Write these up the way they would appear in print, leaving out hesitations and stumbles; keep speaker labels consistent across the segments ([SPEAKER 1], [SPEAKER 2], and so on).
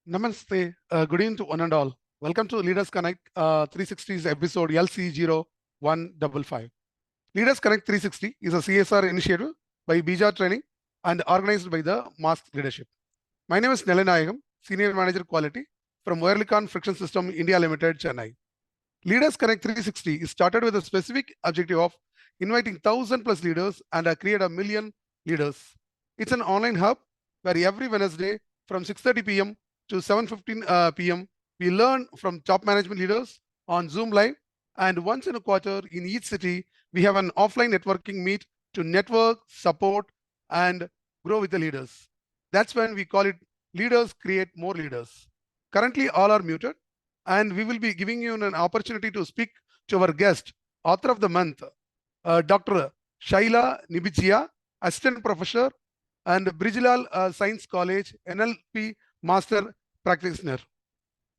[SPEAKER 1] Namaste. Good evening to one and all. Welcome to Leaders Connect 360's episode LC0155. Leaders Connect 360 is a CSR initiative by BIJA Training and organized by the Mask Leadership. My name is Nalinayagam, Senior Manager Quality from Oerlikon Friction System India Limited, Chennai. Leaders Connect 360 is started with a specific objective of inviting 1,000 plus leaders and create 1,000,000 leaders. It's an online hub where every Wednesday from 6:30 p.m. to 7:15 p.m. we learn from top management leaders on Zoom Live, and once in a quarter in each city we have an offline networking meet to network, support, and grow with the leaders. That's when we call it Leaders Create More Leaders. Currently all are muted, and we will be giving you an opportunity to speak to our guest, author of the month, Dr. Shaila Nibijiya, Assistant Professor and Brijlal Science College, NLP Master Practioner.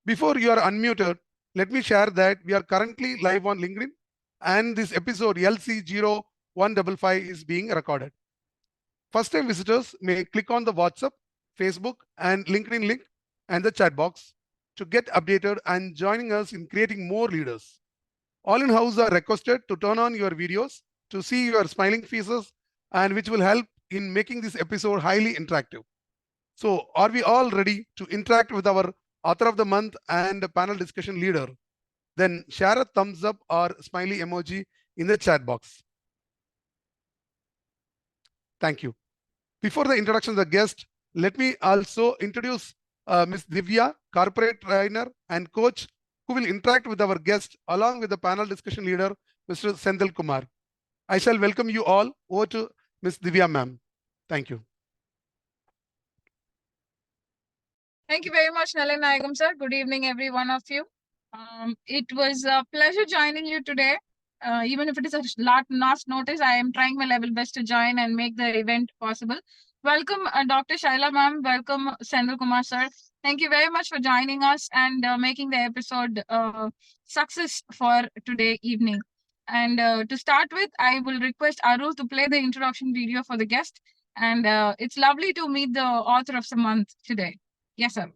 [SPEAKER 1] Before you are unmuted, let me share that we are currently live on LinkedIn, and this episode LC0155 is being recorded. First-time visitors may click on the WhatsApp, Facebook, and LinkedIn link and the chat box to get updated and joining us in creating more leaders. All in house are requested to turn on your videos to see your smiling faces, and which will help in making this episode highly interactive. So are we all ready to interact with our author of the month and panel discussion leader? Then share a thumbs up or smiley emoji in the chat box. Thank you. Before the introduction of the guest, let me also introduce Ms. Divya, corporate trainer and coach, who will interact with our guest along with the panel discussion leader, Mr. Senthil Kumar. I shall welcome you all. Over to Ms. Divya, ma'am. Thank you.
[SPEAKER 2] Thank you very much, Nalinayagam sir. Good evening, every one of you. It was a pleasure joining you today. Even if it is a last notice, I am trying my level best to join and make the event possible. Welcome, Dr. Shaila ma'am. Welcome, Senthil Kumar sir. Thank you very much for joining us and making the episode success for today evening. And to start with, I will request Arul to play the introduction video for the guest. And it's lovely to meet the author of the month today. Yes, sir.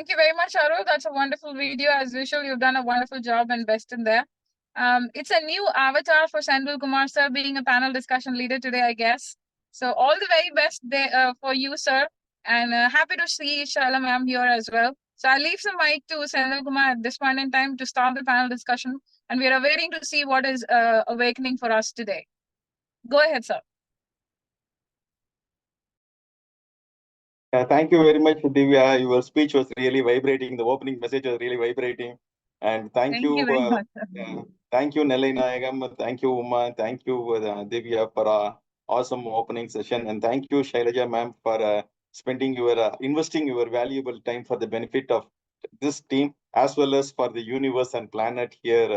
[SPEAKER 2] Thank you very much, Aru. That's a wonderful video. As usual, you've done a wonderful job and best in there. It's a new avatar for Senthil Kumar, sir, being a panel discussion leader today, I guess. So all the very best there, for you, sir. And happy to see Shaila ma'am here as well. So I'll leave the mic to Senthil Kumar at this point in time to start the panel discussion. And we are waiting to see what is awakening for us today. Go ahead, sir.
[SPEAKER 3] Thank you very much, Divya. Your speech was really vibrating. The opening message was really vibrating. And thank you
[SPEAKER 2] very much, sir.
[SPEAKER 3] thank you, Nelly Nayagam. Thank you, Uma. Thank you, Divya, for awesome opening session. And thank you, Shailaja ma'am, for spending investing your valuable time for the benefit of this team, as well as for the universe and planet here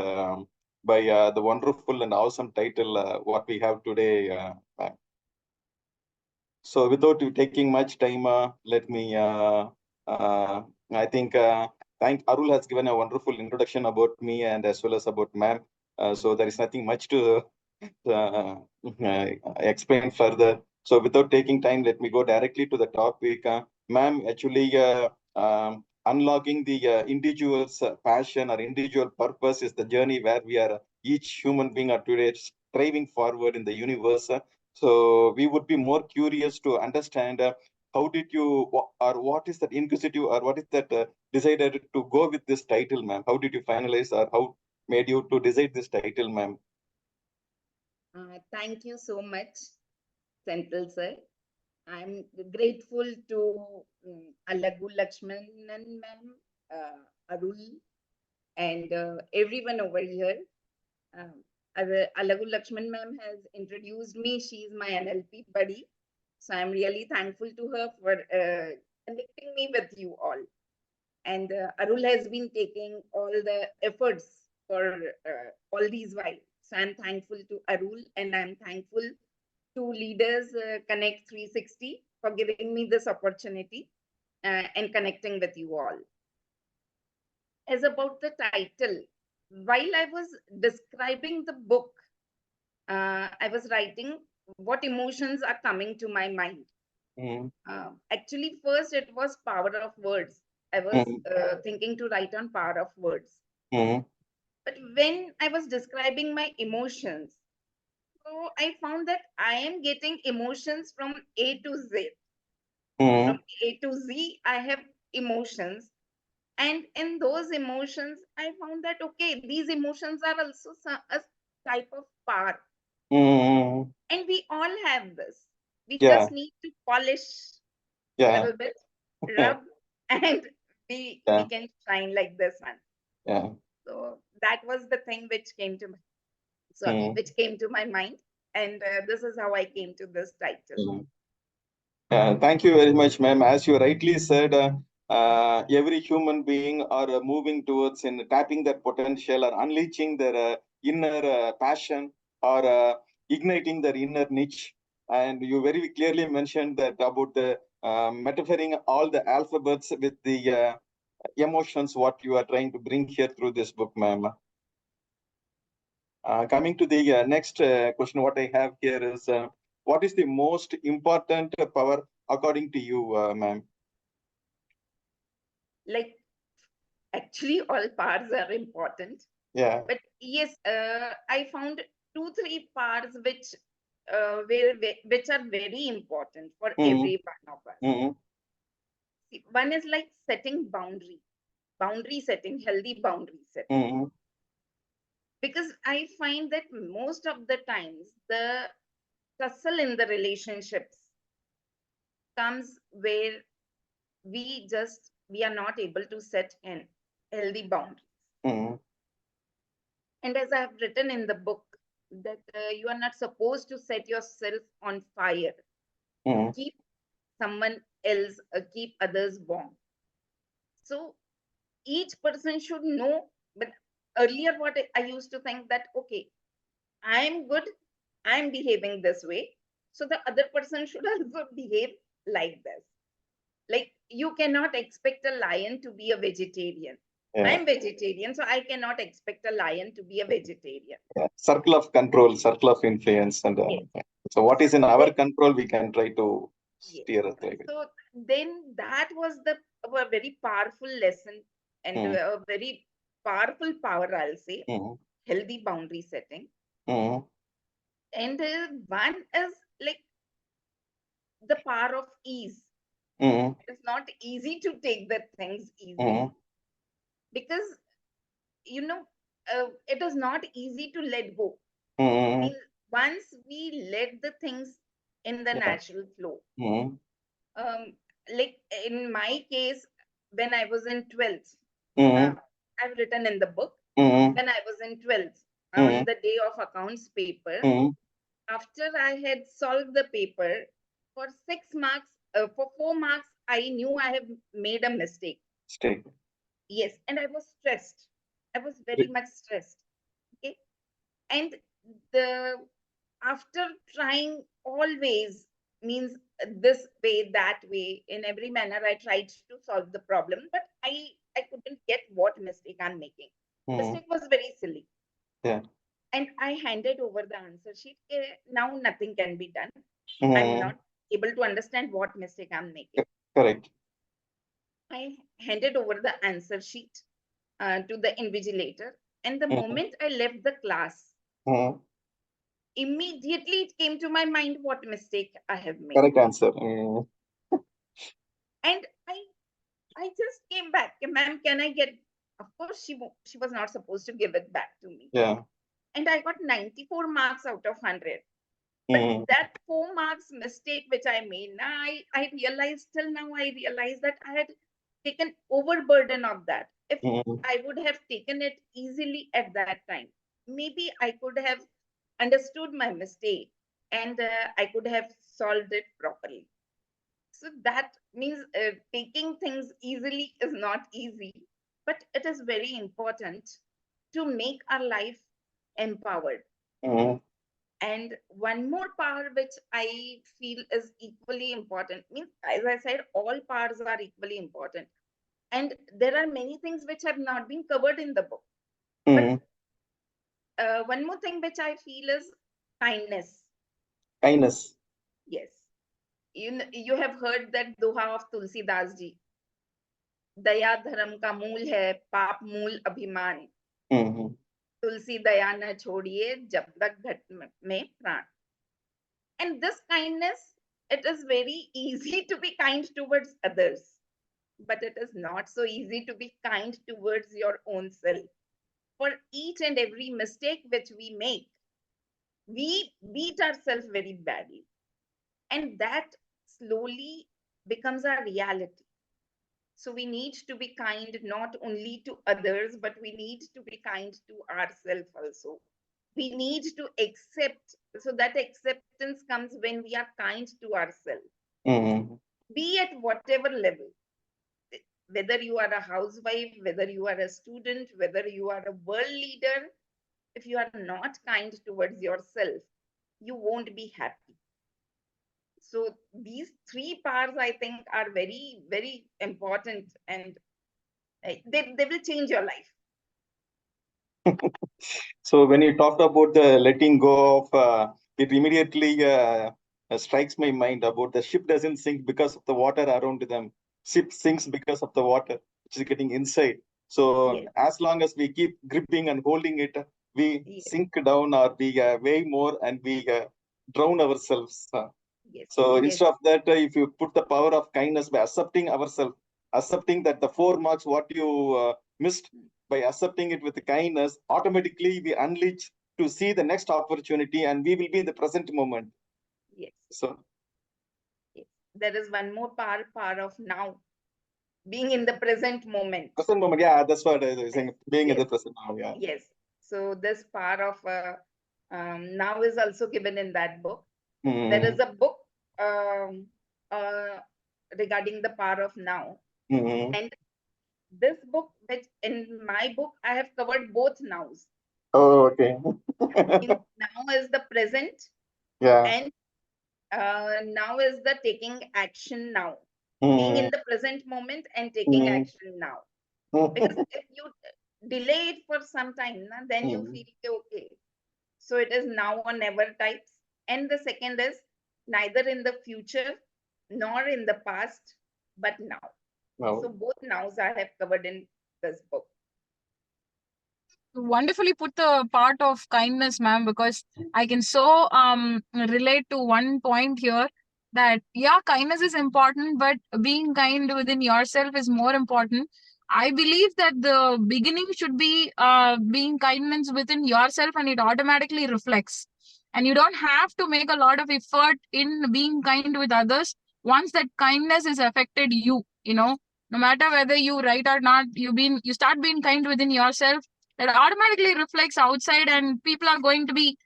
[SPEAKER 3] by the wonderful and awesome title what we have today. Ma'am. So without you taking much time, let me, I think, thank Arul has given a wonderful introduction about me and as well as about ma'am. So there is nothing much to explain further. So without taking time, let me go directly to the topic. Ma'am, actually, unlocking the individual's passion or individual purpose is the journey where we are, each human being are today striving forward in the universe. So we would be more curious to understand how did you, or what is that inquisitive, or what is that decided to go with this title, ma'am? How did you finalize, or how made you to decide this title, ma'am?
[SPEAKER 4] Thank you so much, Senthil sir. I'm grateful to Alagu Lakshmanan ma'am, Arul, and everyone over here. Alagu Lakshman ma'am has introduced me. She's my NLP buddy. So I'm really thankful to her for connecting me with you all. And Arul has been taking all the efforts for all these while. So I'm thankful to Arul, and I'm thankful to Leaders Connect 360 for giving me this opportunity and connecting with you all. As about the title, while I was describing the book, I was writing what emotions are coming to my mind. Actually, first it was power of words. I was thinking to write on power of words. But when I was describing my emotions, so I found that I am getting emotions from A to Z. From A to Z, I have emotions. And in those emotions, I found that, okay, these emotions are also a type of power. And we all have this. We just need to polish a little bit, rub, and we can shine like this one. So that was the thing which came to which came to my mind, and this is how I came to this title.
[SPEAKER 3] Thank you very much, ma'am. As you rightly said, every human being are moving towards in tapping their potential or unleashing their inner passion or igniting their inner niche. And you very clearly mentioned that about the metaphoring all the alphabets with the emotions, what you are trying to bring here through this book, ma'am. Coming to the next question, what I have here is, what is the most important power according to you, ma'am?
[SPEAKER 4] Like, actually, all powers are important.
[SPEAKER 3] Yeah.
[SPEAKER 4] But yes, I found 2-3 powers which are very important for every one of us. One is like setting boundary setting, healthy boundary setting. Because I find that most of the times the tussle in the relationships comes where we are not able to set in healthy boundaries. And as I have written in the book, that you are not supposed to set yourself on fire, keep someone else, keep others warm. So each person should know. But earlier, what I used to think that, okay, I'm good, I'm behaving this way, so the other person should also behave like this. Like, you cannot expect a lion to be a vegetarian. I'm vegetarian, so I cannot expect a lion to be a vegetarian.
[SPEAKER 3] Circle of control, circle of influence. And so what is in our control, we can try to steer it.
[SPEAKER 4] So then that was a very powerful lesson and
[SPEAKER 3] Mm.
[SPEAKER 4] a very powerful power, I'll say,
[SPEAKER 3] Mm.
[SPEAKER 4] healthy boundary setting.
[SPEAKER 3] Mm.
[SPEAKER 4] And one is like the power of ease.
[SPEAKER 3] Mm.
[SPEAKER 4] It's not easy to take the things easily
[SPEAKER 3] Mm.
[SPEAKER 4] because, it is not easy to let go.
[SPEAKER 3] Mm.
[SPEAKER 4] Means once we let the things in the
[SPEAKER 3] Yeah.
[SPEAKER 4] natural flow,
[SPEAKER 3] Mm.
[SPEAKER 4] like in my case, when I was in 12th,
[SPEAKER 3] Mm.
[SPEAKER 4] I've written in the book,
[SPEAKER 3] Mm.
[SPEAKER 4] when I was in 12th, on
[SPEAKER 3] Mm.
[SPEAKER 4] the day of accounts paper,
[SPEAKER 3] Mm.
[SPEAKER 4] after I had solved the paper, for 6 marks, for 4 marks, I knew I have made a mistake.
[SPEAKER 3] Stay.
[SPEAKER 4] Yes, and I was stressed. I was very much stressed. Okay. And the after trying always, means this way, that way, in every manner, I tried to solve the problem, but I couldn't get what mistake I'm making.
[SPEAKER 3] Mm.
[SPEAKER 4] Mistake was very silly.
[SPEAKER 3] Yeah.
[SPEAKER 4] And I handed over the answer sheet. Now nothing can be done. I'm
[SPEAKER 3] Mm.
[SPEAKER 4] not able to understand what mistake I'm making.
[SPEAKER 3] Correct.
[SPEAKER 4] I handed over the answer sheet to the invigilator. And the
[SPEAKER 3] Mm.
[SPEAKER 4] moment I left the class,
[SPEAKER 3] Mm.
[SPEAKER 4] immediately it came to my mind what mistake I have made.
[SPEAKER 3] Correct answer. Mm.
[SPEAKER 4] And I just came back. Ma'am, can I get? Of course, she was not supposed to give it back to me.
[SPEAKER 3] Yeah.
[SPEAKER 4] And I got 94 marks out of 100. But
[SPEAKER 3] Mm.
[SPEAKER 4] that 4 marks mistake which I made, now I realized, till now I realized that I had taken overburden of that. If
[SPEAKER 3] Mm.
[SPEAKER 4] I would have taken it easily at that time, maybe I could have understood my mistake and I could have solved it properly. So that means taking things easily is not easy, but it is very important to make our life empowered.
[SPEAKER 3] Mm.
[SPEAKER 4] And one more power which I feel is equally important, means, as I said, all powers are equally important. And there are many things which have not been covered in the book. But
[SPEAKER 3] Mm.
[SPEAKER 4] one more thing which I feel is kindness.
[SPEAKER 3] Kindness.
[SPEAKER 4] Yes. You have heard that doha of Tulsidas ji. दया धर्म का मूल है, पाप मूल अभिमान.
[SPEAKER 3] Mm.
[SPEAKER 4] तुलसी दया न छोड़िए जब तक घट में प्राण. And this kindness, it is very easy to be kind towards others, but it is not so easy to be kind towards your own self. For each and every mistake which we make, we beat ourselves very badly. And that slowly becomes our reality. So we need to be kind not only to others, but we need to be kind to ourselves also. We need to accept, so that acceptance comes when we are kind to ourselves,
[SPEAKER 3] Mm.
[SPEAKER 4] be at whatever level, whether you are a housewife, whether you are a student, whether you are a world leader. If you are not kind towards yourself, you won't be happy. So these three powers, I think, are very, very important, and they will change your life.
[SPEAKER 3] So when you talked about the letting go of, it immediately strikes my mind about the ship doesn't sink because of the water around them. Ship sinks because of the water, which is getting inside. So
[SPEAKER 4] Yes,
[SPEAKER 3] as long as we keep gripping and holding it, we
[SPEAKER 4] yes,
[SPEAKER 3] sink down or we weigh more and we drown ourselves.
[SPEAKER 4] yes,
[SPEAKER 3] So
[SPEAKER 4] yes,
[SPEAKER 3] instead of that, if you put the power of kindness by accepting ourselves, accepting that the 4 marks what you missed, by accepting it with kindness, automatically we unleash to see the next opportunity and we will be in the present moment.
[SPEAKER 4] yes,
[SPEAKER 3] So
[SPEAKER 4] yes. There is one more power of now, being in the present moment.
[SPEAKER 3] present moment, yeah, that's what I was saying, being in
[SPEAKER 4] Yes,
[SPEAKER 3] the present now, yeah.
[SPEAKER 4] yes. So this power of now is also given in that book. There is
[SPEAKER 3] Mm-hmm.
[SPEAKER 4] a book um, uh, regarding the power of now.
[SPEAKER 3] Mm-hmm.
[SPEAKER 4] And this book, which in my book, I have covered both nows.
[SPEAKER 3] Oh, okay.
[SPEAKER 4] Now is the present,
[SPEAKER 3] Yeah.
[SPEAKER 4] and now is the taking action now. Being
[SPEAKER 3] Mm-hmm.
[SPEAKER 4] in the present moment and taking action now. Because if you delay it for some time, then you feel okay. So it is now or never types. And the second is neither in the future nor in the past, but now.
[SPEAKER 3] Wow.
[SPEAKER 4] So both nows I have covered in this book.
[SPEAKER 2] Wonderfully put the part of kindness, ma'am, because I can so relate to one point here that yeah, kindness is important, but being kind within yourself is more important. I believe that the beginning should be being kindness within yourself, and it automatically reflects. And you don't have to make a lot of effort in being kind with others. Once that kindness is affected you, no matter whether you write or not, you start being kind within yourself, that automatically reflects outside, and people are going to be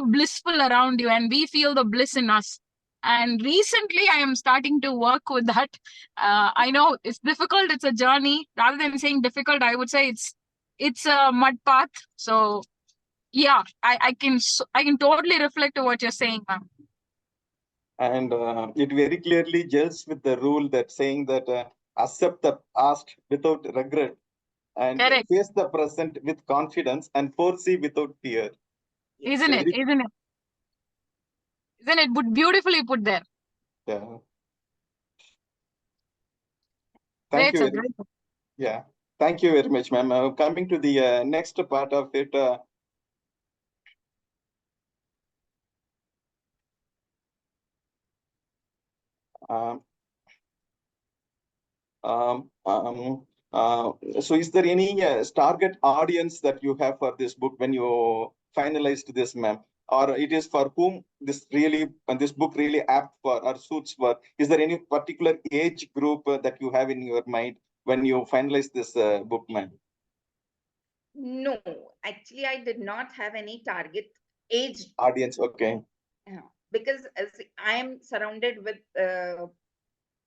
[SPEAKER 2] blissful around you, and we feel the bliss in us. And recently I am starting to work with that. I know it's difficult, it's a journey. Rather than saying difficult, I would say it's a mud path. So yeah, I can totally reflect to what you're saying, ma'am.
[SPEAKER 3] And it very clearly gels with the rule that saying that accept the past without regret, and
[SPEAKER 2] Correct.
[SPEAKER 3] face the present with confidence, and foresee without fear.
[SPEAKER 2] Isn't it? Isn't it beautifully put there?
[SPEAKER 3] Yeah. Thank
[SPEAKER 2] Great,
[SPEAKER 3] you.
[SPEAKER 2] sir. Great.
[SPEAKER 3] Yeah. Thank you very much, ma'am. Coming to the next part of it, um, so is there any target audience that you have for this book when you finalized this, ma'am? Or it is for whom this book really apt for or suits for? Is there any particular age group that you have in your mind when you finalize this book, ma'am?
[SPEAKER 4] No, actually, I did not have any target age
[SPEAKER 3] Audience, okay.
[SPEAKER 4] Because as I am surrounded with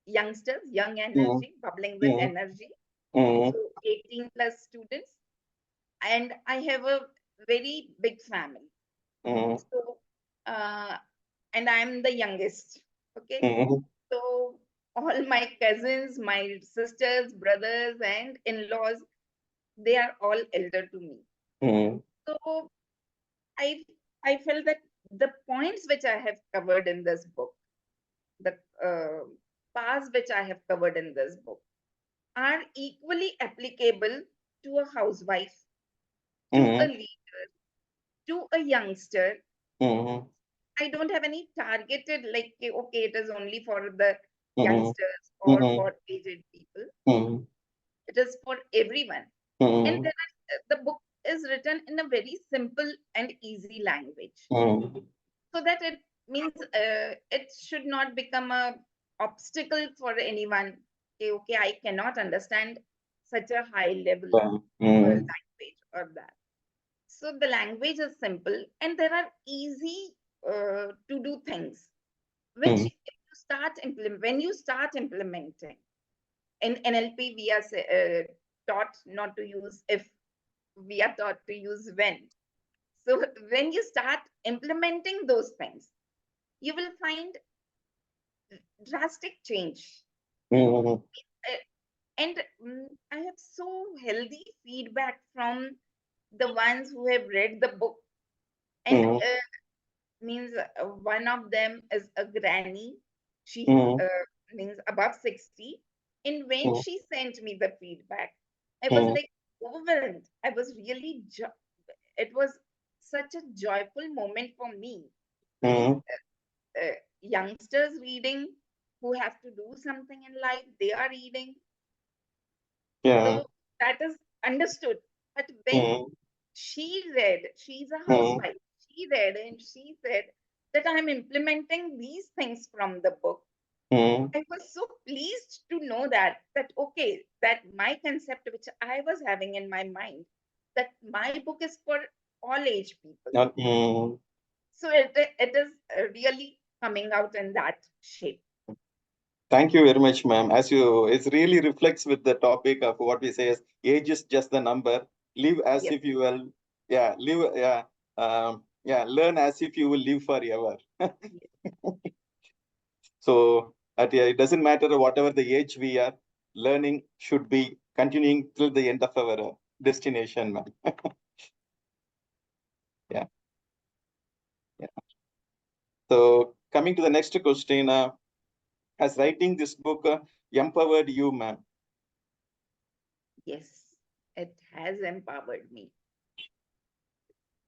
[SPEAKER 4] youngsters, young energy, bubbling with energy. So 18 plus students, and I have a very big family. So, and I'm the youngest. Okay. So all my cousins, my sisters, brothers, and in-laws, they are all elder to me. So I I felt that the points which I have covered in this book, the paths which I have covered in this book, are equally applicable to a housewife, to a leader, to a youngster. I don't have any targeted, like, okay, it is only for the youngsters or for aged people. It is for everyone. And then the book is written in a very simple and easy language, so that it means it should not become a obstacle for anyone. Okay, I cannot understand such a high level language or that. So the language is simple, and there are easy to do things which when you start implementing. In NLP, we are taught not to use if, we are taught to use when. So when you start implementing those things, you will find drastic change. And I have so healthy feedback from the ones who have read the book. And means one of them is a granny. She's means above 60. And when she sent me the feedback, I was like overwhelmed. I was really, it was such a joyful moment for me. Youngsters reading who have to do something in life, they are reading. So that is understood. But when she read, she's a housewife, she read and she said that I'm implementing these things from the book. I was so pleased to know that okay, that my concept which I was having in my mind, that my book is for all age people. So it is really coming out in that shape.
[SPEAKER 3] Thank you very much, ma'am. It really reflects with the topic of what we say is age is just the number. Live as if you will, learn as if you will live forever. So it doesn't matter whatever the age we are, learning should be continuing till the end of our destination, ma'am. Yeah. So coming to the next question, has writing this book empowered you, ma'am?
[SPEAKER 4] Yes, it has empowered me.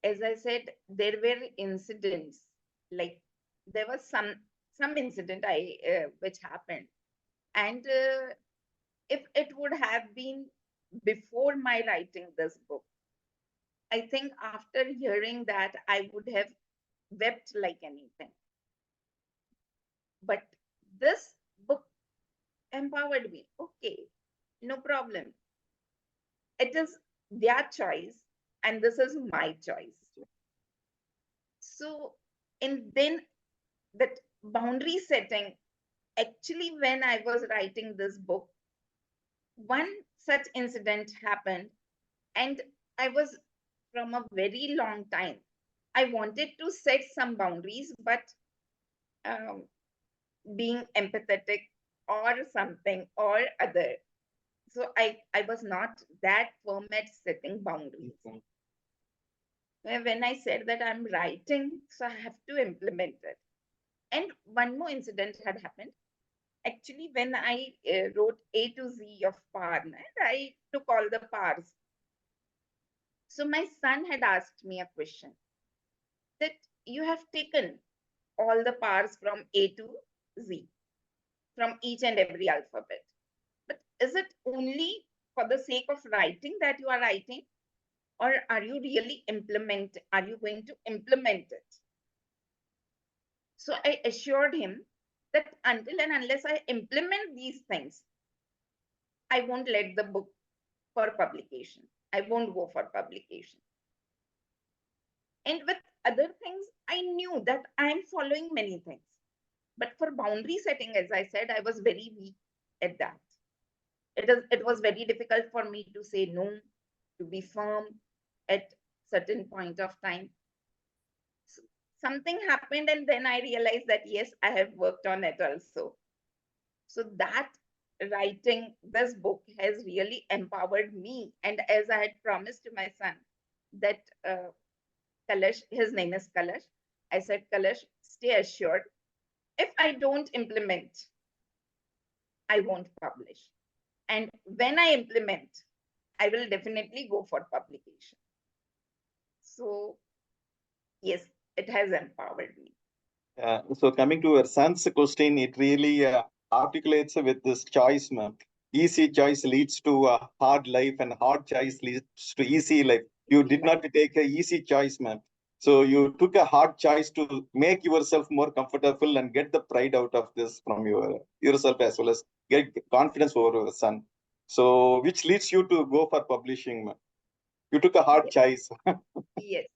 [SPEAKER 4] As I said, there were incidents, like there was some incident which happened, and if it would have been before my writing this book, I think after hearing that I would have wept like anything. But this book empowered me. Okay, no problem. It is their choice, and this is my choice. So, and then that boundary setting, actually, when I was writing this book, one such incident happened, and I was from a very long time. I wanted to set some boundaries, but um, being empathetic or something or other. So I was not that firm at setting boundaries.
[SPEAKER 3] Okay.
[SPEAKER 4] When I said that I'm writing, so I have to implement it. And one more incident had happened. Actually, when I wrote A to Z of Parn, and I took all the pars. So my son had asked me a question that you have taken all the pars from A to Z, from each and every alphabet. But is it only for the sake of writing that you are writing? Or are you really are you going to implement it? So I assured him that until and unless I implement these things, I won't let the book for publication. I won't go for publication. And with other things, I knew that I'm following many things. But for boundary setting, as I said, I was very weak at that. It was very difficult for me to say no, to be firm at certain point of time. So something happened, and then I realized that yes, I have worked on it also. So that writing this book has really empowered me. And as I had promised to my son that Kalash, his name is Kalash, I said, Kalash, stay assured, if I don't implement, I won't publish. And when I implement, I will definitely go for publication. So yes, it has empowered me.
[SPEAKER 3] So coming to your son's question, it really articulates with this choice, ma'am. Easy choice leads to a hard life, and hard choice leads to easy life. You did not take an easy choice, ma'am. So you took a hard choice to make yourself more comfortable and get the pride out of this from yourself, as well as get confidence over your son. So which leads you to go for publishing, ma'am. You took a hard
[SPEAKER 4] Yes.
[SPEAKER 3] choice.
[SPEAKER 4] Yes.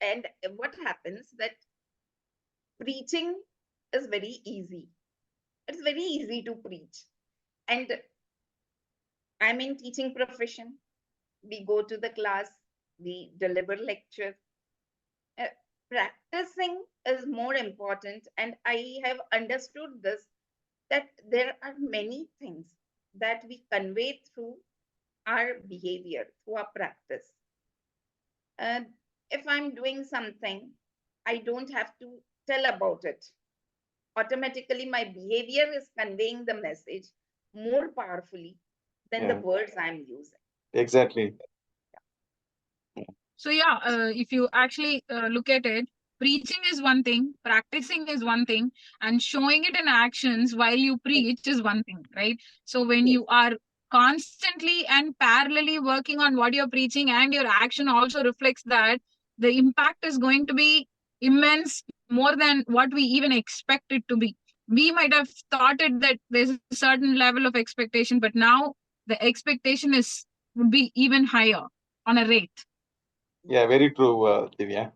[SPEAKER 4] And what happens that preaching is very easy. It's very easy to preach. And I'm in teaching profession. We go to the class, we deliver lecture. Uh, Practicing is more important. And I have understood this, that there are many things that we convey through our behavior, through our practice. If I'm doing something, I don't have to tell about it. Automatically, my behavior is conveying the message more powerfully than the words I'm using.
[SPEAKER 3] Exactly.
[SPEAKER 2] So yeah, if you actually look at it, preaching is one thing, practicing is one thing, and showing it in actions while you preach is one thing, right? So when you are constantly and parallelly working on what you're preaching, and your action also reflects that, the impact is going to be immense, more than what we even expect it to be. We might have thought it that there's a certain level of expectation, but now the expectation would be even higher on a rate.
[SPEAKER 3] Yeah, very true, Divya.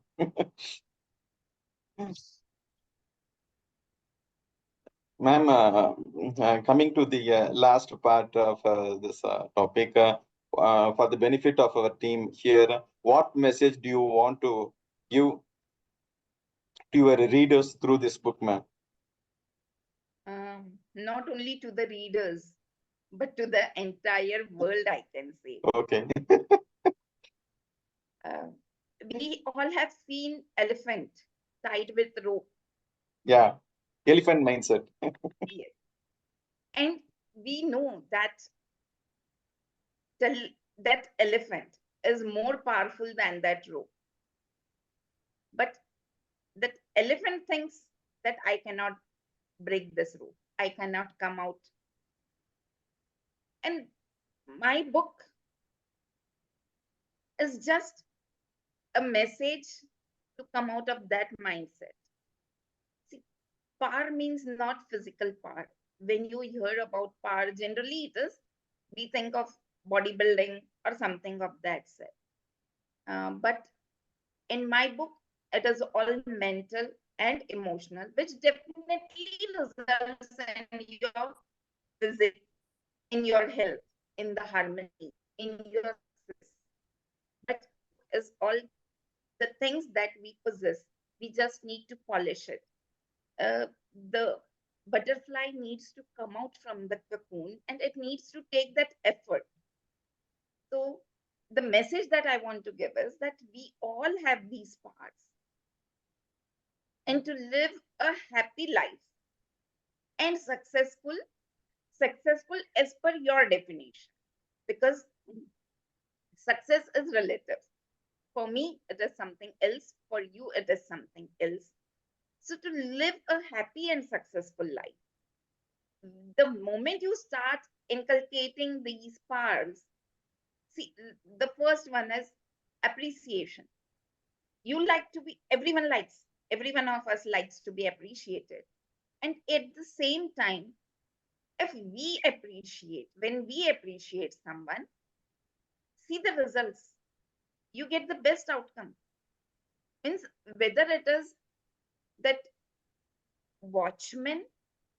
[SPEAKER 3] Ma'am, coming to the last part of this topic, for the benefit of our team here, what message do you want to give to your readers through this book, ma'am?
[SPEAKER 4] Not only to the readers, but to the entire world, I can say.
[SPEAKER 3] Okay.
[SPEAKER 4] We all have seen elephant tied with rope.
[SPEAKER 3] Yeah. Elephant mindset.
[SPEAKER 4] Yes. And we know that that elephant is more powerful than that rope. But that elephant thinks that I cannot break this rope. I cannot come out. And my book is just a message to come out of that mindset. See, power means not physical power. When you hear about power, generally it is, we think of bodybuilding or something of that sort. But in my book, it is all mental and emotional, which definitely results in your physics, in your health, in the harmony, in your success. But is all the things that we possess. We just need to polish it. The butterfly needs to come out from the cocoon and it needs to take that effort. So the message that I want to give is that we all have these parts. And to live a happy life and successful as per your definition. Because success is relative. For me, it is something else. For you, it is something else. So to live a happy and successful life, the moment you start inculcating these parts, see, the first one is appreciation. You like to be, every one of us likes to be appreciated. And at the same time, when we appreciate someone, see the results. You get the best outcome. Means whether it is that watchman,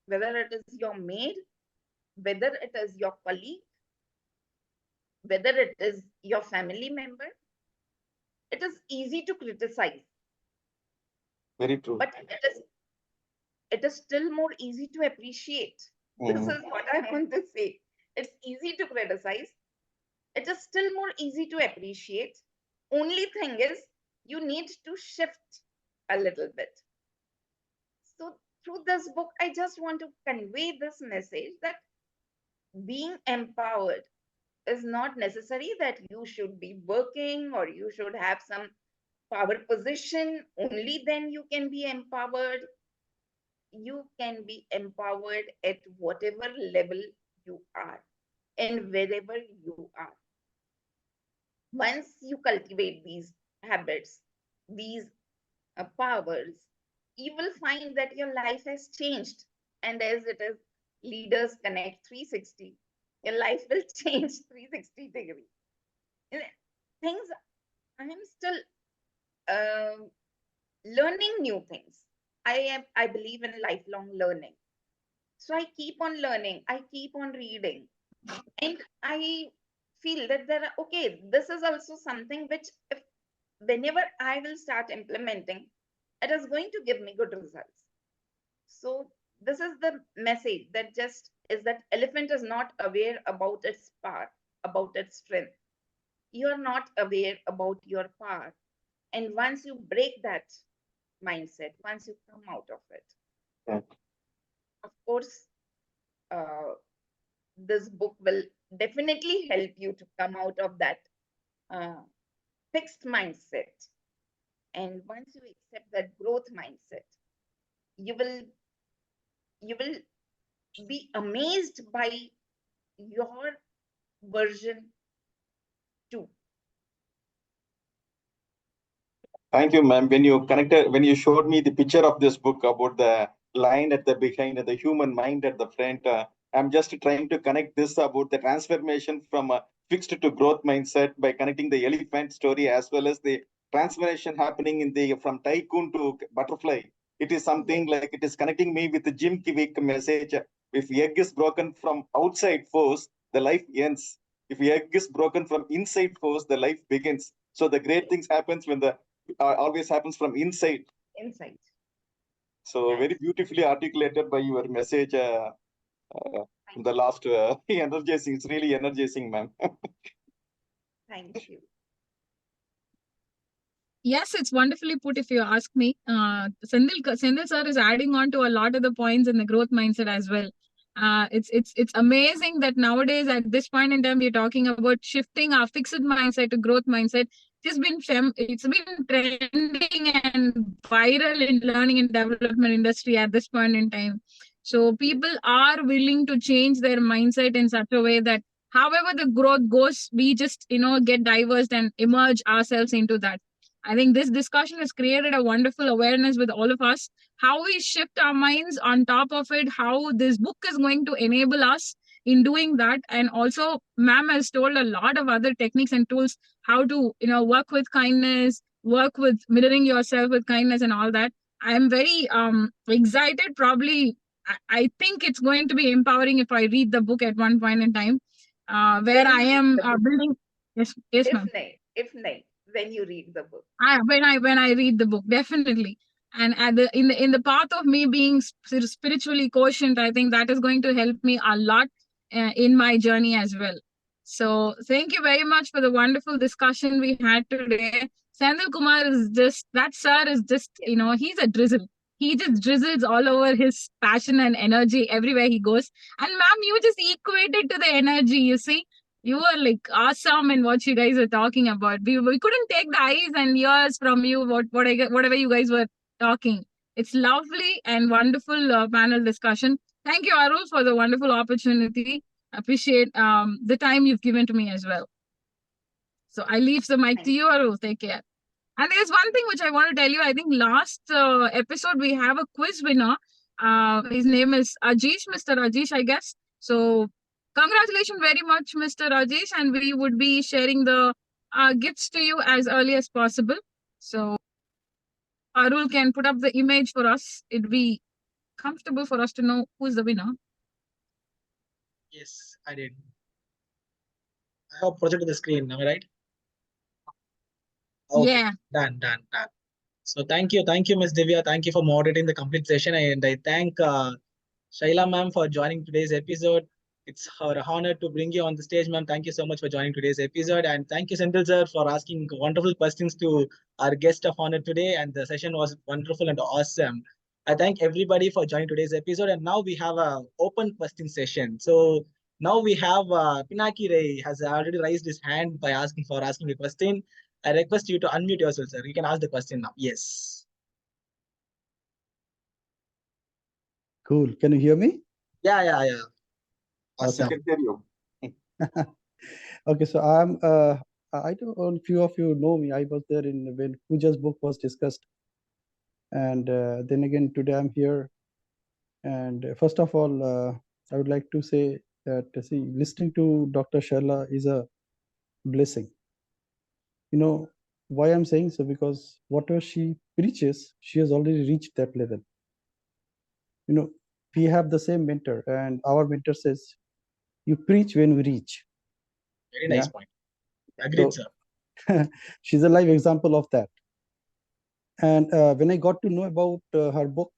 [SPEAKER 4] whether it is your maid, whether it is your colleague, whether it is your family member, it is easy to criticize.
[SPEAKER 3] Very true.
[SPEAKER 4] But it is still more easy to appreciate. This is what I want to say. It's easy to criticize. It is still more easy to appreciate. Only thing is, you need to shift a little bit. So through this book, I just want to convey this message that being empowered is not necessary that you should be working or you should have some power position. Only then you can be empowered. You can be empowered at whatever level you are and wherever you are. Once you cultivate these habits, these powers, you will find that your life has changed. And as it is Leaders Connect 360, your life will change 360 degrees. Things, I am still learning new things. I believe in lifelong learning. So I keep on learning, I keep on reading. And I feel that this is also something which whenever I will start implementing, it is going to give me good results. So this is the message that just is that elephant is not aware about its power, about its strength. You are not aware about your power. And once you break that mindset, once you come out of it, of course, this book will definitely help you to come out of that fixed mindset. And once you accept that growth mindset, you will be amazed by your version 2.
[SPEAKER 3] Thank you, ma'am. When you showed me the picture of this book about the line at the behind and the human mind at the front, I'm just trying to connect this about the transformation from a fixed to growth mindset by connecting the elephant story as well as the transformation happening in the from tycoon to butterfly. It is something like it is connecting me with the Jim Kivick message. If egg is broken from outside force, the life ends. If egg is broken from inside force, the life begins. So the great things happens when the always happens from inside. So very beautifully articulated by your message. The last energizing. It's really energizing, ma'am.
[SPEAKER 4] Thank you.
[SPEAKER 2] Yes, it's wonderfully put if you ask me. Senthil sir is adding on to a lot of the points in the growth mindset as well. It's amazing that nowadays at this point in time we're talking about shifting our fixed mindset to growth mindset. It's been trending and viral in learning and development industry at this point in time. So people are willing to change their mindset in such a way that however the growth goes, we just get diversed and emerge ourselves into that. I think this discussion has created a wonderful awareness with all of us. How we shift our minds on top of it, how this book is going to enable us in doing that. And also, ma'am has told a lot of other techniques and tools how to, work with kindness, work with mirroring yourself with kindness and all that. I am very excited. Probably, I think it's going to be empowering if I read the book at one point in time, where I am building. Yes, ma'am.
[SPEAKER 4] If nay, when you read the book.
[SPEAKER 2] When I read the book, definitely. And at the in the path of me being spiritually quotient, I think that is going to help me a lot in my journey as well. So thank you very much for the wonderful discussion we had today. Senthil Kumar is just, that sir is just, he's a drizzle. He just drizzles all over his passion and energy everywhere he goes. And ma'am, you just equated to the energy, you see. You were like awesome in what you guys were talking about. We couldn't take the eyes and ears from you, whatever you guys were talking. It's lovely and wonderful panel discussion. Thank you, Arul, for the wonderful opportunity. Appreciate the time you've given to me as well. So I leave the mic to you, Arul. Take care. And there's one thing which I want to tell you. I think last episode we have a quiz winner. His name is Ajish, Mr. Ajish, I guess. So congratulations very much, Mr. Ajish, and we would be sharing the gifts to you as early as possible. So Arul can put up the image for us. It'd be comfortable for us to know who's the winner.
[SPEAKER 5] Yes, I did. I have projected the screen, am I right? Okay.
[SPEAKER 2] Yeah.
[SPEAKER 5] Done. So thank you, Ms. Divya. Thank you for moderating the complete session, and I thank Shaila ma'am for joining today's episode. It's her honor to bring you on the stage, ma'am. Thank you so much for joining today's episode, and thank you, Senthil sir, for asking wonderful questions to our guest of honor today. And the session was wonderful and awesome. I thank everybody for joining today's episode, and now we have a open question session. So now we have Pinaki Ray has already raised his hand by asking a question. I request you to unmute yourself, sir. You can ask the question now. Yes.
[SPEAKER 6] Cool. Can you hear me?
[SPEAKER 5] Yeah.
[SPEAKER 3] Awesome.
[SPEAKER 5] Awesome.
[SPEAKER 3] I can hear you.
[SPEAKER 6] Okay, so I don't know if few of you know me. I was there when Pooja's book was discussed. And then again, today I'm here. And first of all, I would like to say that, listening to Dr. Shaila is a blessing. You know why I'm saying so? Because whatever she preaches, she has already reached that level. You know, we have the same mentor, and our mentor says, you preach when we reach.
[SPEAKER 5] Very nice point. Agreed,
[SPEAKER 6] So,
[SPEAKER 5] sir.
[SPEAKER 6] she's a live example of that. And when I got to know about her book,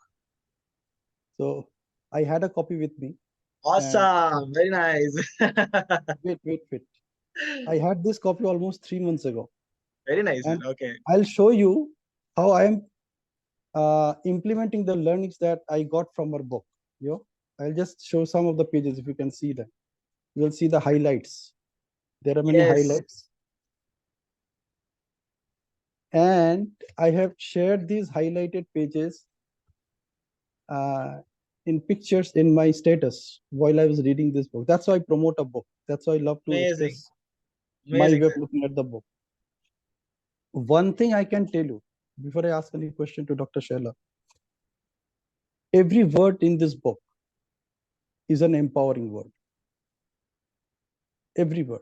[SPEAKER 6] so I had a copy with me.
[SPEAKER 5] Awesome. Very nice.
[SPEAKER 6] Wait. I had this copy almost 3 months ago.
[SPEAKER 5] Very nice.
[SPEAKER 6] And
[SPEAKER 5] Okay.
[SPEAKER 6] I'll show you how I am implementing the learnings that I got from her book. I'll just show some of the pages if you can see them. You'll see the highlights. There are many highlights. And I have shared these highlighted pages in pictures in my status while I was reading this book. That's why I promote a book. That's why I love to express my way of looking at the book. One thing I can tell you before I ask any question to Dr. Shaila, every word in this book is an empowering word. Every word.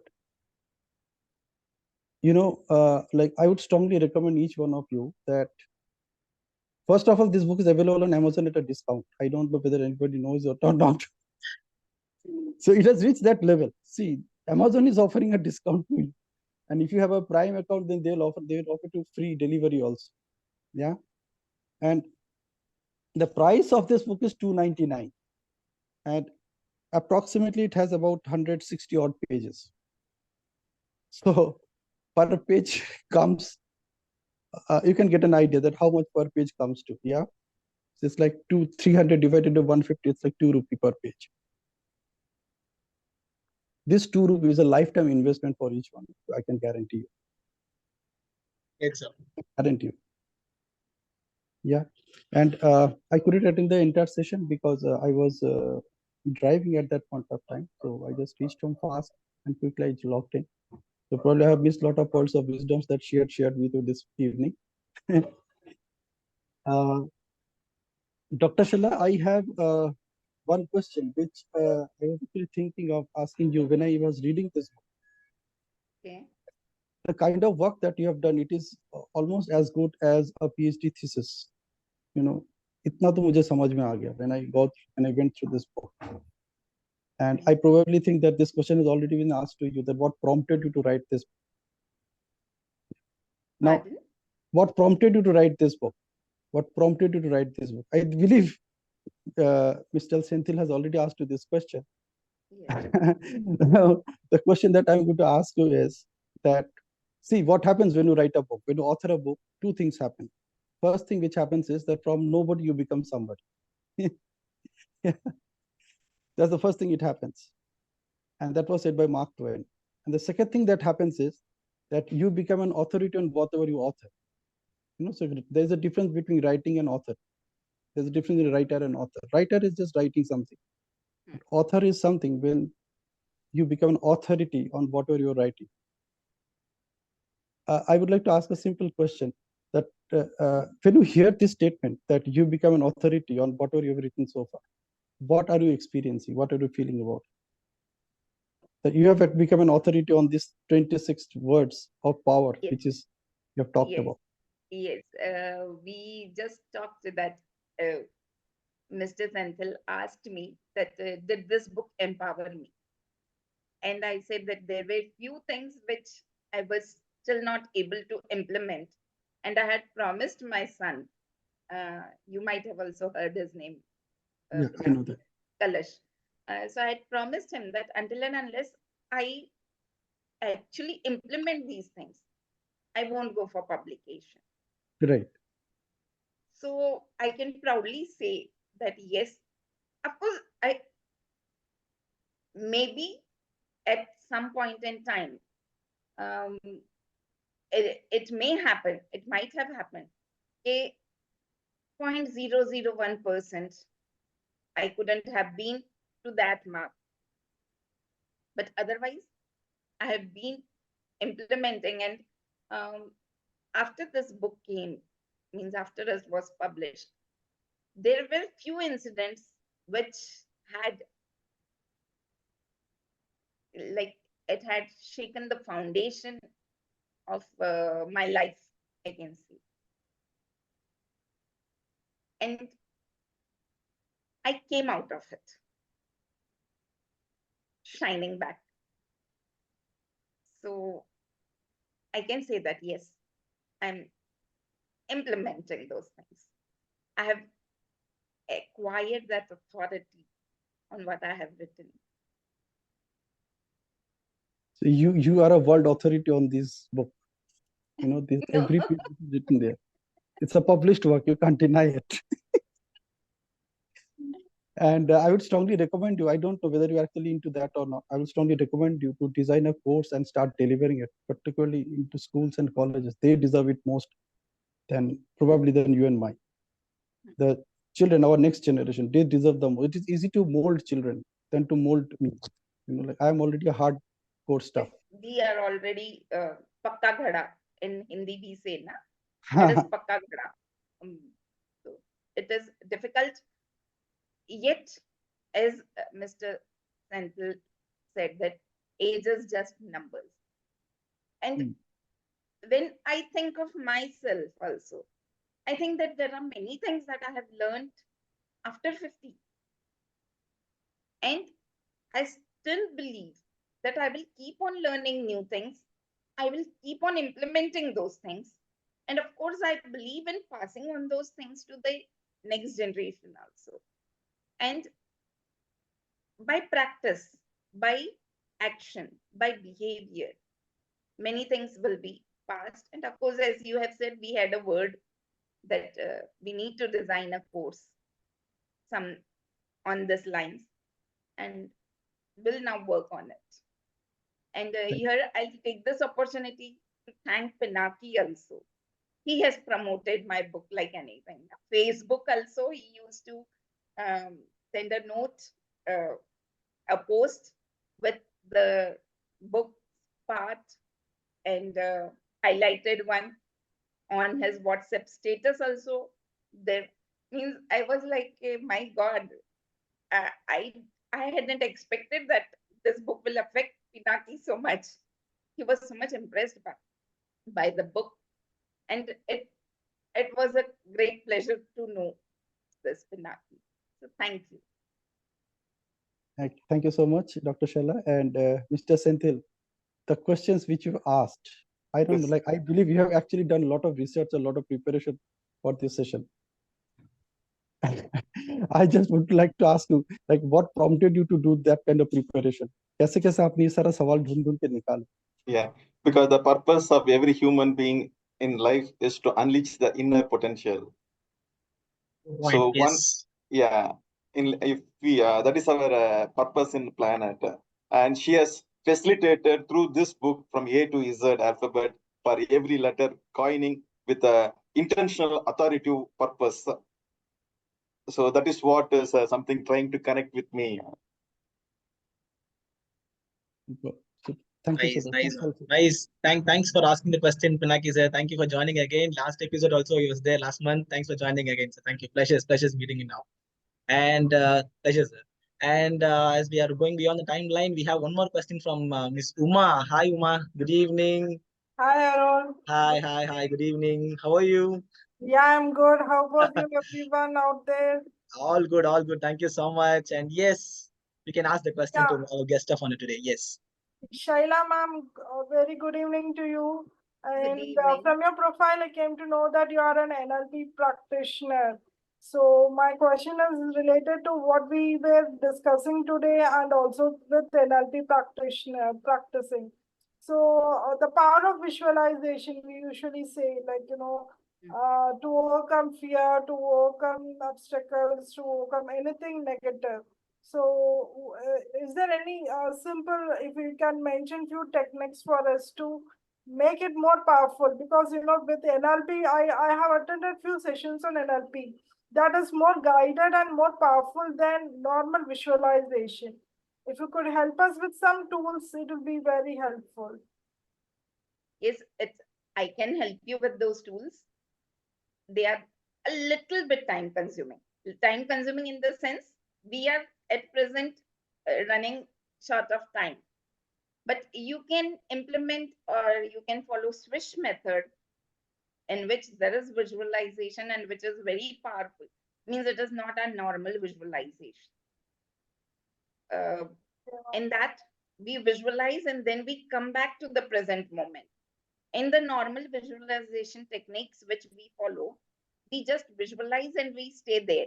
[SPEAKER 6] Like I would strongly recommend each one of you that, first of all, this book is available on Amazon at a discount. I don't know whether anybody knows or not. So it has reached that level. See, Amazon is offering a discount to you. And if you have a Prime account, then they will offer to free delivery also. Yeah. And the price of this book is $2.99. And approximately it has about 160 odd pages. So per page comes you can get an idea that how much per page comes to. Yeah, so it's like 300 divided by 150. It's like 2 rupee per page. This 2 rupee is a lifetime investment for each one. I can guarantee you.
[SPEAKER 5] Exactly.
[SPEAKER 6] Guarantee you. Yeah, and I couldn't attend the entire session because I was driving at that point of time. So I just reached home fast and quickly I logged in. So probably I have missed a lot of pearls of wisdoms that she had shared with you this evening. Dr. Shaila, I have one question which I was actually thinking of asking you when I was reading this book.
[SPEAKER 4] Okay.
[SPEAKER 6] The kind of work that you have done, it is almost as good as a PhD thesis. You know, itna to mujhe samajh mein aa gaya when I went through this book. And I probably think that this question has already been asked to you, that what prompted you to write this book? Now,
[SPEAKER 4] Pardon?
[SPEAKER 6] what prompted you to write this book? What prompted you to write this book? I believe Mr. Senthil has already asked you this question.
[SPEAKER 4] Yes.
[SPEAKER 6] Now, the question that I'm going to ask you is that, see, what happens when you write a book? When you author a book, two things happen. First thing which happens is that from nobody you become somebody. That's the first thing it happens. And that was said by Mark Twain. And the second thing that happens is that you become an authority on whatever you author. You know, so there's a difference between writing and author. There's a difference between writer and author. Writer is just writing something. Author is something when you become an authority on whatever you're writing. I would like to ask a simple question that when you hear this statement that you become an authority on whatever you've written so far, what are you experiencing? What are you feeling about? That you have become an authority on these 26 words of power,
[SPEAKER 4] Yes.
[SPEAKER 6] which is you have talked
[SPEAKER 4] Yes.
[SPEAKER 6] about.
[SPEAKER 4] Yes. We just talked that Mr. Senthil asked me that did this book empower me? And I said that there were few things which I was still not able to implement. And I had promised my son, you might have also heard his name,
[SPEAKER 6] Yeah, I know that.
[SPEAKER 4] Kalash. So I had promised him that until and unless I actually implement these things, I won't go for publication.
[SPEAKER 6] Right.
[SPEAKER 4] So I can proudly say that yes, of course, I maybe at some point in time, it may happen, it might have happened. 0.001%, I couldn't have been to that mark. But otherwise, I have been implementing, and after this book came, means after it was published, there were few incidents which had, like, it had shaken the foundation of my life, I can say. And I came out of it shining back. So I can say that yes, I'm implementing those things. I have acquired that authority on what I have written.
[SPEAKER 6] So you are a world authority on this book. You know, this
[SPEAKER 4] No.
[SPEAKER 6] every piece is written there. It's a published work. You can't deny it. And I would strongly recommend you. I don't know whether you're actually into that or not. I would strongly recommend you to design a course and start delivering it, particularly into schools and colleges. They deserve it most probably than you and mine. The children, our next generation, they deserve the most. It is easy to mold children than to mold me. You know, like I'm already a hardcore stuff.
[SPEAKER 4] We are already pakka ghada. In Hindi we say, na? That is pakka ghada. So it is difficult. Yet, as Mr. Senthil said, that age is just numbers. And when I think of myself also, I think that there are many things that I have learned after 50. And I still believe that I will keep on learning new things. I will keep on implementing those things. And of course, I believe in passing on those things to the next generation also. And by practice, by action, by behavior, many things will be past. And of course, as you have said, we had a word that we need to design a course some on this lines, and will now work on it. And here I'll take this opportunity to thank Pinaki also. He has promoted my book like anything. Facebook also, he used to send a note, a post with the book part, and highlighted one on his WhatsApp status also. There means I was like, my God, I hadn't expected that this book will affect Pinaki so much. He was so much impressed by the book, and it was a great pleasure to know this, Pinaki. So thank you.
[SPEAKER 6] Thank you so much, Dr. Shaila. And Mr. Senthil, the questions which you asked, I don't know,
[SPEAKER 3] Yes.
[SPEAKER 6] like, I believe you have actually done a lot of research, a lot of preparation for this session. I just would like to ask you, like, what prompted you to do that kind of preparation? कैसे कैसे आपने ये सारा सवाल ढूंढ ढूंढ के निकाले?
[SPEAKER 3] Yeah, because the purpose of every human being in life is to unleash the inner potential. So
[SPEAKER 5] Yes.
[SPEAKER 3] if we that is our purpose in planet, and she has facilitated through this book from A to Z alphabet for every letter coining with a intentional authoritative purpose. So that is what is something trying to connect with me.
[SPEAKER 6] So, thank you
[SPEAKER 5] Nice,
[SPEAKER 6] so much.
[SPEAKER 5] nice,
[SPEAKER 6] Thanks also.
[SPEAKER 5] nice. Thanks for asking the question, Pinaki sir. Thank you for joining again. Last episode also he was there last month. Thanks for joining again. So thank you. Pleasures meeting you now. And pleasure, sir. And as we are going beyond the timeline, we have one more question from Miss Uma. Hi, Uma. Good evening.
[SPEAKER 7] Hi, Aaron.
[SPEAKER 5] Hi. Good evening. How are you?
[SPEAKER 7] Yeah, I'm good. How about you, everyone out there?
[SPEAKER 5] All good, all good. Thank you so much. And yes, we can ask the question
[SPEAKER 7] Yeah.
[SPEAKER 5] to our guest of honor today. Yes.
[SPEAKER 7] Shaila ma'am, very good evening to you. And
[SPEAKER 4] evening.
[SPEAKER 7] from your profile, I came to know that you are an NLP practitioner. So my question is related to what we were discussing today and also with NLP practitioner practicing. So the power of visualization, we usually say, like, to overcome fear, to overcome obstacles, to overcome anything negative. So is there any simple, if you can mention few techniques for us to make it more powerful? Because, with NLP, I have attended few sessions on NLP that is more guided and more powerful than normal visualization. If you could help us with some tools, it would be very helpful.
[SPEAKER 4] Yes, I can help you with those tools. They are a little bit time consuming. Time consuming in the sense we are at present running short of time. But you can implement or you can follow swish method, in which there is visualization and which is very powerful. Means it is not a normal visualization. In that we visualize and then we come back to the present moment. In the normal visualization techniques which we follow, we just visualize and we stay there.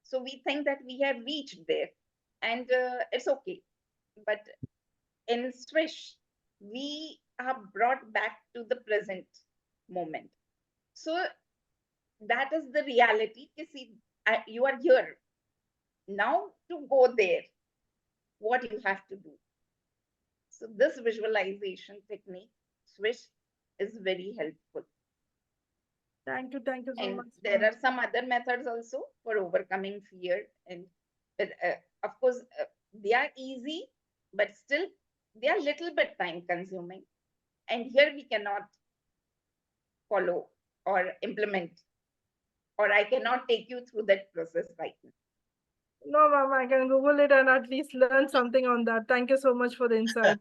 [SPEAKER 4] So we think that we have reached there, and it's okay. But in Swish, we are brought back to the present moment. So that is the reality. You see, you are here. Now to go there, what you have to do. So this visualization technique, Swish, is very helpful.
[SPEAKER 7] Thank you so much.
[SPEAKER 4] There are some other methods also for overcoming fear, and of course they are easy, but still they are little bit time consuming, and here we cannot follow or implement, or I cannot take you through that process right now.
[SPEAKER 7] No, ma'am, I can Google it and at least learn something on that. Thank you so much for the insight.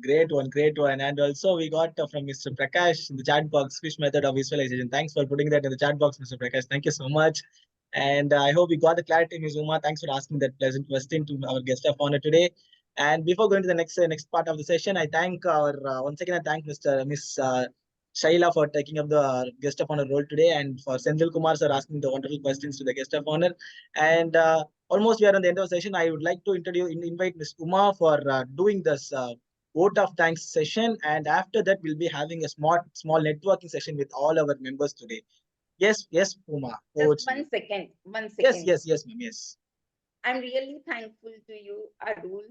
[SPEAKER 5] Great one. And also we got from Mr. Prakash in the chat box, which method of visualization. Thanks for putting that in the chat box, Mr. Prakash. Thank you so much. And I hope we got the clarity, Ms. Uma. Thanks for asking that pleasant question to our guest of honor today. And before going to the next part of the session, I thank our once again I thank Miss Shaila for taking up the guest of honor role today, and for Senthil Kumar sir asking the wonderful questions to the guest of honor. And almost we are on the end of the session. I would like to invite Ms. Uma for doing this vote of thanks session, and after that we'll be having a small networking session with all our members today. Yes, Uma.
[SPEAKER 4] Just 1 second. 1 second.
[SPEAKER 5] Yes, ma'am. Yes.
[SPEAKER 4] I'm really thankful to you, Arul,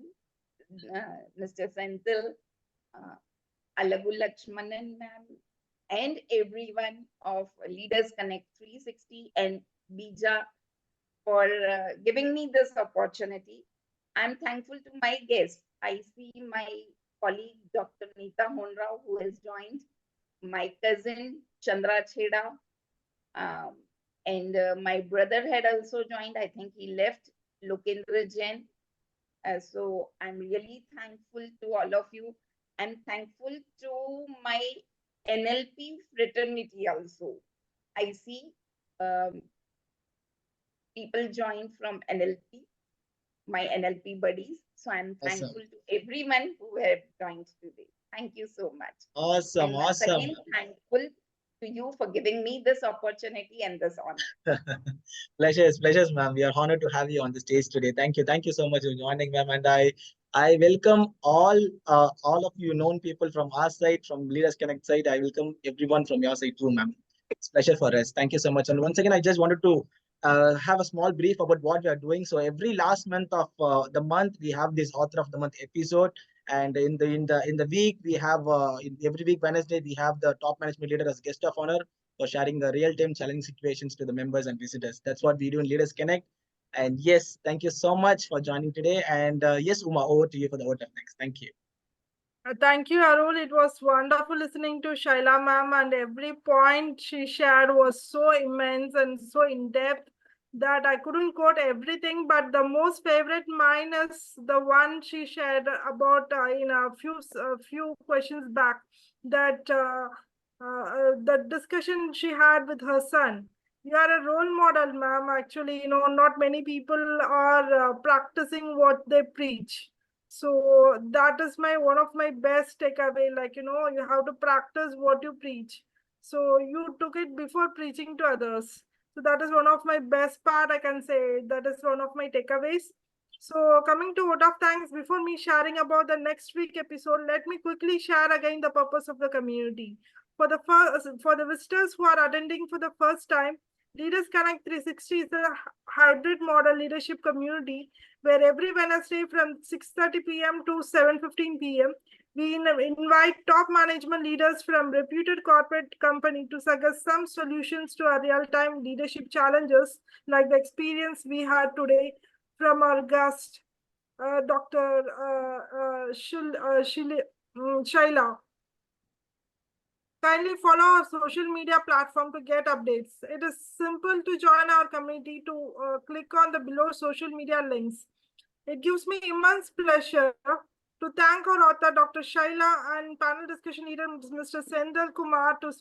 [SPEAKER 4] Mr. Senthil, Alagu Lakshmanan ma'am, and everyone of Leaders Connect 360 and BIJA for giving me this opportunity. I'm thankful to my guests. I see my colleague, Dr. Neeta Honrao, who has joined, my cousin, Chandra Chheda, and my brother had also joined. I think he left, Lokendra Jain. So I'm really thankful to all of you. I'm thankful to my NLP fraternity also. I see people join from NLP, my NLP buddies. So I'm thankful to everyone who have joined today. Thank you so much.
[SPEAKER 5] Awesome.
[SPEAKER 4] Once again, thankful to you for giving me this opportunity and this honor.
[SPEAKER 5] Pleasures, ma'am. We are honored to have you on the stage today. Thank you so much for joining, ma'am. And I welcome all of you known people from our side, from Leaders Connect side. I welcome everyone from your side too, ma'am. It's a pleasure for us. Thank you so much. And once again, I just wanted to have a small brief about what we are doing. So every last month of the month, we have this Author of the Month episode. And in the week, we have every week Wednesday, we have the top management leader as guest of honor for sharing the real-time challenging situations to the members and visitors. That's what we do in Leaders Connect. And yes, thank you so much for joining today. And yes, Uma, over to you for the vote of thanks. Thank you.
[SPEAKER 7] Thank you, Arul. It was wonderful listening to Shaila ma'am, and every point she shared was so immense and so in-depth that I couldn't quote everything, but the most favorite mine is the one she shared about in a few questions back, that the discussion she had with her son. You are a role model, ma'am. Actually, not many people are practicing what they preach. So that is one of my best takeaway. Like, you have to practice what you preach. So you took it before preaching to others. So that is one of my best part, I can say. That is one of my takeaways. So coming to vote of thanks, before me sharing about the next week episode, let me quickly share again the purpose of the community. For the visitors who are attending for the first time, Leaders Connect 360 is a hybrid model leadership community where every Wednesday from 6:30 p.m. to 7:15 p.m., we invite top management leaders from reputed corporate company to suggest some solutions to our real-time leadership challenges, like the experience we had today from our guest, Dr. Shaila. Kindly follow our social media platform to get updates. It is simple to join our community to click on the below social media links. It gives me immense pleasure to thank our author, Dr. Shaila, and panel discussion leader, Mr. Senthil Kumar, to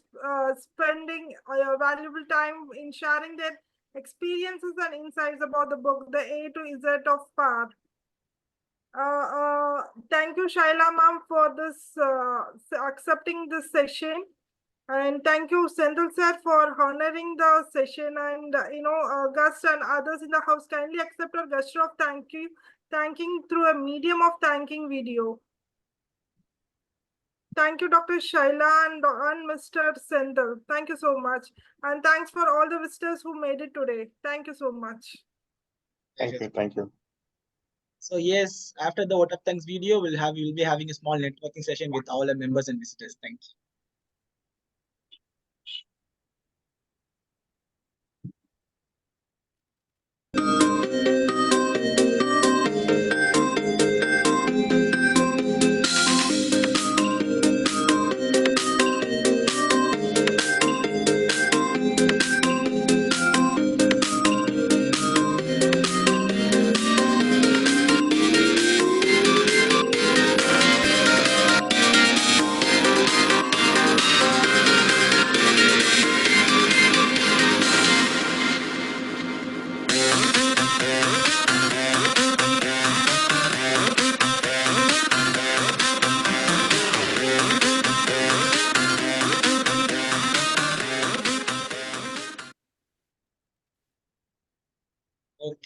[SPEAKER 7] spending valuable time in sharing their experiences and insights about the book, The A to Z of Power. Thank you, Shaila ma'am, for this accepting this session. And thank you, Senthil sir, for honoring the session. And, Gus and others in the house kindly accept our gesture of thanking through a medium of thanking video. Thank you, Dr. Shaila and Mr. Senthil. Thank you so much. And thanks for all the visitors who made it today. Thank you so much.
[SPEAKER 3] Thank you.
[SPEAKER 5] So yes, after the vote of thanks video, we'll be having a small networking session with all our members and visitors. Thank you.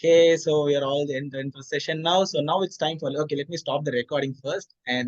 [SPEAKER 5] Okay, so we are all in the session now. So now it's time for, okay, let me stop the recording first. And